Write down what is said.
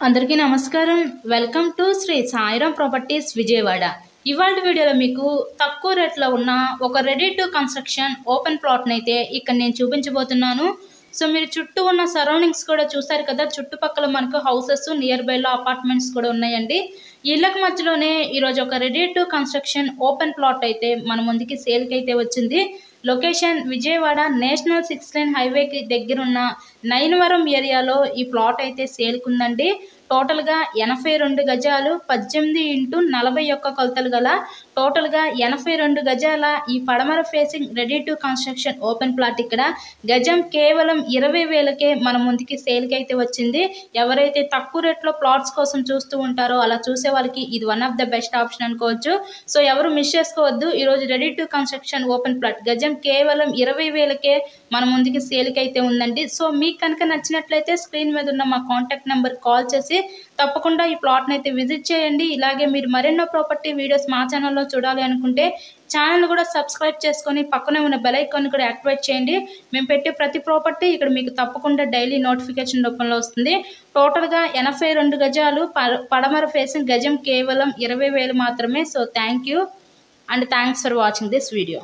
అందరికీ నమస్కారం. Welcome to Shri Sairam properties Vijayawada. ఇవాళ వీడియోలో మీకు తక్కువ రేట్లో ఉన్న ఒక రెడీ టు కన్స్ట్రక్షన్ ఓపెన్ ప్లాట్ని అయితే ఇక్కడ నేను చూపించబోతున్నాను. సో మీరు చుట్టూ ఉన్న సరౌండింగ్స్ కూడా చూసారు కదా, చుట్టుపక్కల మనకు హౌసెస్ నియర్ బైలో అపార్ట్మెంట్స్ కూడా ఉన్నాయండి. ఇళ్ళకి మధ్యలోనే ఈరోజు ఒక ready to construction open plot అయితే మన ముందుకి సేల్కి అయితే వచ్చింది. లొకేషన్ విజయవాడ నేషనల్ 6 లైన్ హైవేకి దగ్గరున్న నైనవరం ఏరియాలో ఈ ప్లాట్ అయితే సేల్కుందండి. టోటల్గా 82 గజాలు 18x41 కొలతలు గల టోటల్గా 82 గజాల ఈ పడమర facing ready to construction open plot ఇక్కడ గజం కేవలం 20,000కే మన ముందుకి సేల్కి అయితే వచ్చింది. ఎవరైతే తక్కువ రేట్లో ప్లాట్స్ కోసం చూస్తూ ఉంటారో అలా చూసే వాళ్ళకి ఇది one of the best option అనుకోవచ్చు. సో ఎవరు మిస్ చేసుకోవద్దు. ఈరోజు ready to construction open plot గజం కేవలం 20,000కే మన ముందుకి సేల్కి అయితే ఉందండి. సో మీకు కనుక నచ్చినట్లయితే స్క్రీన్ మీద ఉన్న మా కాంటాక్ట్ నెంబర్ కాల్ చేసి తప్పకుండా ఈ ప్లాట్ని అయితే విజిట్ చేయండి. ఇలాగే మీరు మరెన్నో ప్రాపర్టీ వీడియోస్ మా ఛానల్లో చూడాలి అనుకుంటే ఛానల్ కూడా సబ్స్క్రైబ్ చేసుకొని పక్కనే ఉన్న బెల్ ఐకాన్ కూడా యాక్టివేట్ చేయండి. మేము పెట్టే ప్రతి ప్రాపర్టీ ఇక్కడ మీకు తప్పకుండా డైలీ నోటిఫికేషన్ రూపంలో వస్తుంది. టోటల్గా 82 గజాలు పడమర ఫేసింగ్ గజం కేవలం 20,000 మాత్రమే. So thank you and thanks for watching this video.